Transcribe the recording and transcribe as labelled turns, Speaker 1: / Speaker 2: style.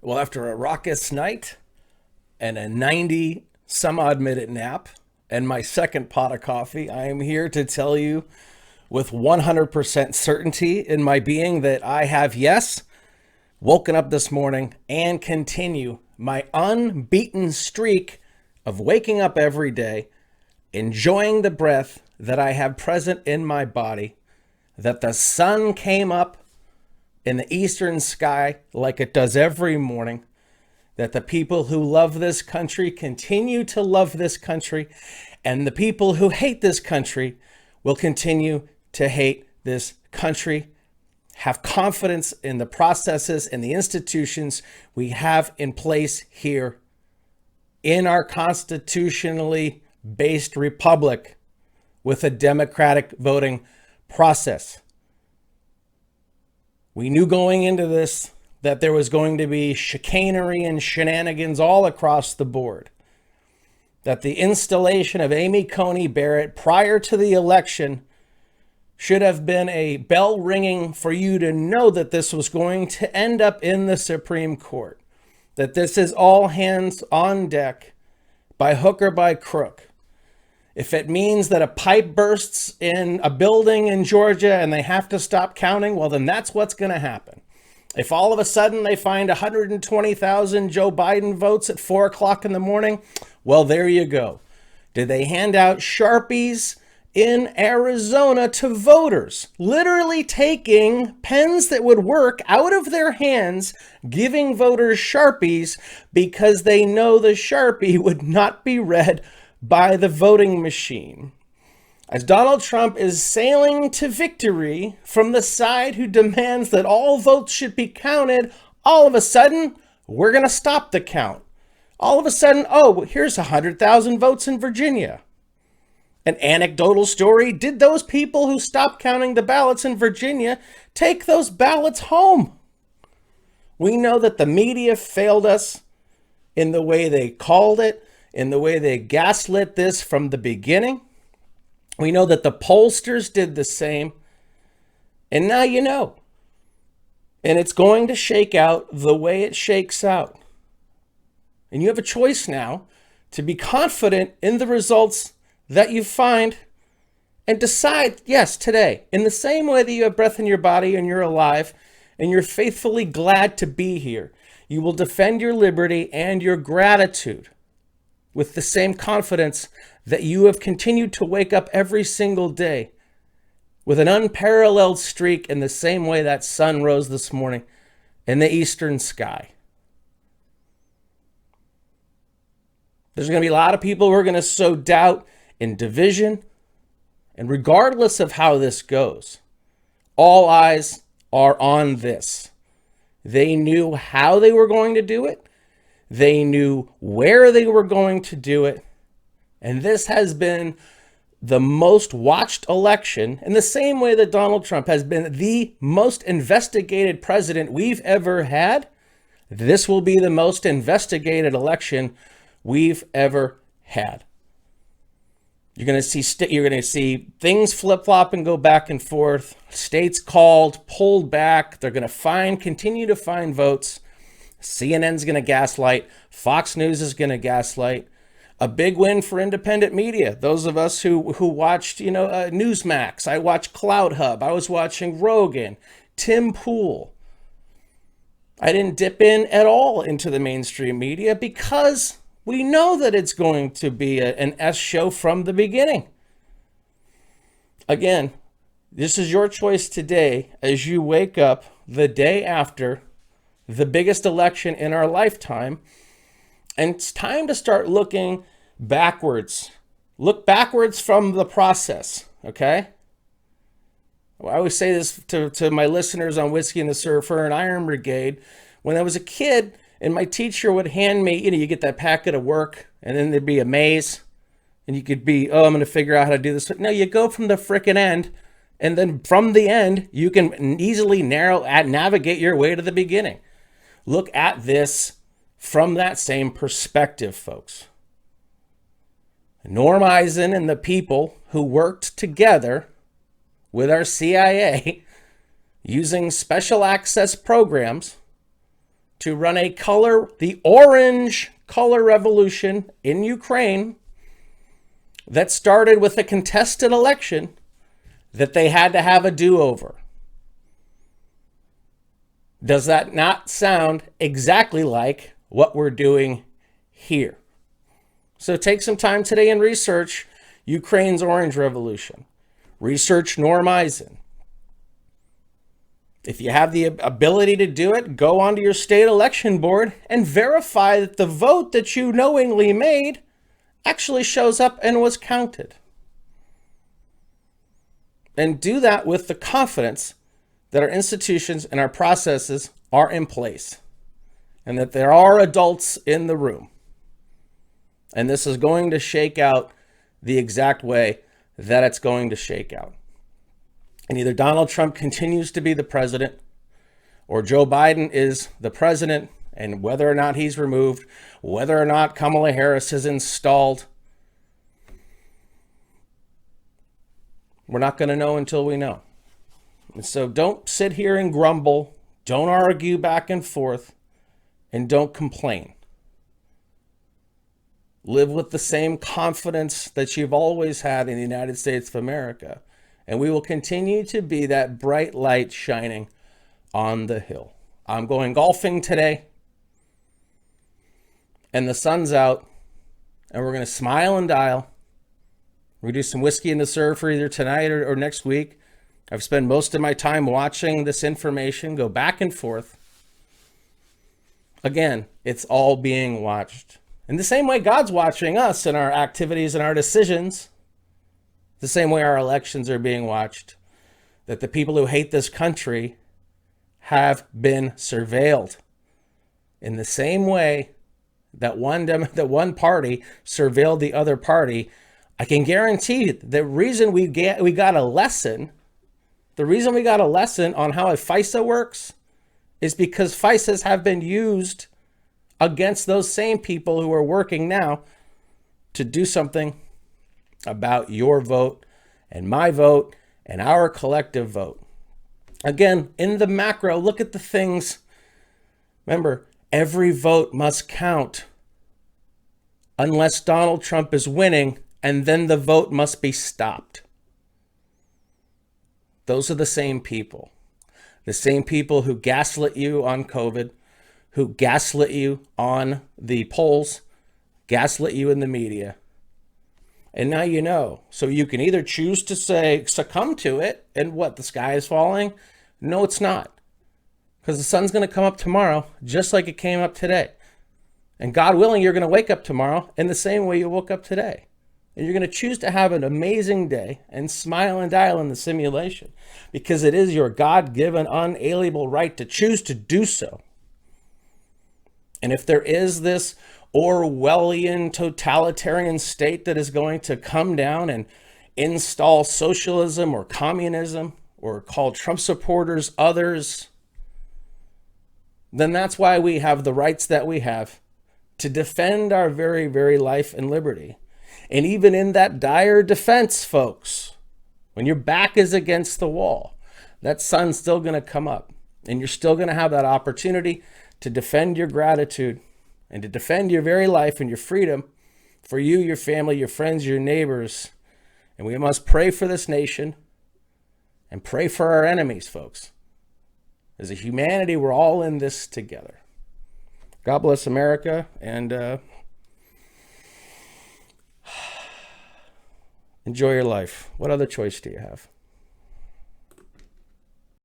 Speaker 1: Well, after a raucous night and a 90 some odd minute nap and my second pot of coffee, I am here to tell you with 100% certainty in my being that I have, yes, woken up this morning and continue my unbeaten streak of waking up every day, enjoying the breath that I have present in my body, that the sun came up in the eastern sky like it does every morning, that the people who love this country continue to love this country, and the people who hate this country will continue to hate this country. Have confidence in the processes and the institutions we have in place here in our constitutionally based republic with a democratic voting process. We knew going into this that there was going to be chicanery and shenanigans all across the board. That the installation of Amy Coney Barrett prior to the election should have been a bell ringing for you to know that this was going to end up in the Supreme Court. That this is all hands on deck by hook or by crook. If it means that a pipe bursts in a building in Georgia and they have to stop counting, well, then that's what's going to happen. If all of a sudden they find 120,000 Joe Biden votes at 4 o'clock in the morning, well, there you go. Did they hand out Sharpies in Arizona to voters, literally taking pens that would work out of their hands, giving voters Sharpies because they know the Sharpie would not be read by the voting machine? As Donald Trump is sailing to victory from the side who demands that all votes should be counted, all of a sudden, we're going to stop the count. All of a sudden, oh, here's 100,000 votes in Virginia. An anecdotal story, did those people who stopped counting the ballots in Virginia take those ballots home? We know that the media failed us in the way they called it, in the way they gaslit this from the beginning. We know that the pollsters did the same. And now you know. And it's going to shake out the way it shakes out. And you have a choice now to be confident in the results that you find and decide, yes, today, in the same way that you have breath in your body and you're alive and you're faithfully glad to be here, you will defend your liberty and your gratitude with the same confidence that you have continued to wake up every single day with an unparalleled streak in the same way that sun rose this morning in the eastern sky. There's going to be a lot of people who are going to sow doubt and division. And regardless of how this goes, all eyes are on this. They knew how they were going to do it. They knew where they were going to do it. And this has been the most watched election in the same way that Donald Trump has been the most investigated president we've ever had. This will be the most investigated election we've ever had. You're going to see things flip-flop and go back and forth. States called, pulled back. They're going to continue to find votes. CNN's going to gaslight. Fox News is going to gaslight. A big win for independent media. Those of us who watched, Newsmax. I watched Cloud Hub. I was watching Rogan, Tim Pool. I didn't dip in at all into the mainstream media because we know that it's going to be an S show from the beginning. Again, this is your choice today as you wake up the day after the biggest election in our lifetime. And it's time to start looking backwards. Look backwards from the process, okay? I always say this to my listeners on Whiskey and the Surfer and Iron Brigade. When I was a kid and my teacher would hand me, you get that packet of work and then there'd be a maze and you could be, I'm going to figure out how to do this. No, you go from the frickin' end and then from the end, you can easily navigate your way to the beginning. Look at this from that same perspective, folks. Norm Eisen and the people who worked together with our CIA using special access programs to run the orange color revolution in Ukraine that started with a contested election that they had to have a do-over. Does that not sound exactly like what we're doing here? So take some time today and research Ukraine's Orange Revolution. Research Norm Eisen. If you have the ability to do it, go onto your state election board and verify that the vote that you knowingly made actually shows up and was counted. And do that with the confidence that our institutions and our processes are in place and that there are adults in the room. And this is going to shake out the exact way that it's going to shake out. And either Donald Trump continues to be the president or Joe Biden is the president, and whether or not he's removed, whether or not Kamala Harris is installed, we're not going to know until we know. And so don't sit here and grumble, don't argue back and forth, and don't complain. Live with the same confidence that you've always had in the United States of America. And we will continue to be that bright light shining on the hill. I'm going golfing today, and the sun's out, and we're going to smile and dial. We're going to do some whiskey in the surf either tonight or next week. I've spent most of my time watching this information go back and forth. Again, it's all being watched. In the same way God's watching us and our activities and our decisions, the same way our elections are being watched, that the people who hate this country have been surveilled. In the same way that one party surveilled the other party, I can guarantee the reason we got a lesson on how a FISA works is because FISAs have been used against those same people who are working now to do something about your vote and my vote and our collective vote. Again, in the macro, look at the things. Remember, every vote must count unless Donald Trump is winning, and then the vote must be stopped. Those are the same people who gaslit you on COVID, who gaslit you on the polls, gaslit you in the media. And now you know. So you can either choose to succumb to it, and what, the sky is falling? No, it's not. Because the sun's going to come up tomorrow, just like it came up today. And God willing, you're going to wake up tomorrow in the same way you woke up today. And you're going to choose to have an amazing day and smile and dial in the simulation, because it is your God-given, unalienable right to choose to do so. And if there is this Orwellian totalitarian state that is going to come down and install socialism or communism or call Trump supporters others, then that's why we have the rights that we have to defend our very, very life and liberty. And even in that dire defense, folks, when your back is against the wall, that sun's still going to come up, and you're still going to have that opportunity to defend your gratitude and to defend your very life and your freedom for you, your family, your friends, your neighbors. And we must pray for this nation and pray for our enemies, folks. As a humanity, we're all in this together. God bless America, and enjoy your life. What other choice do you have?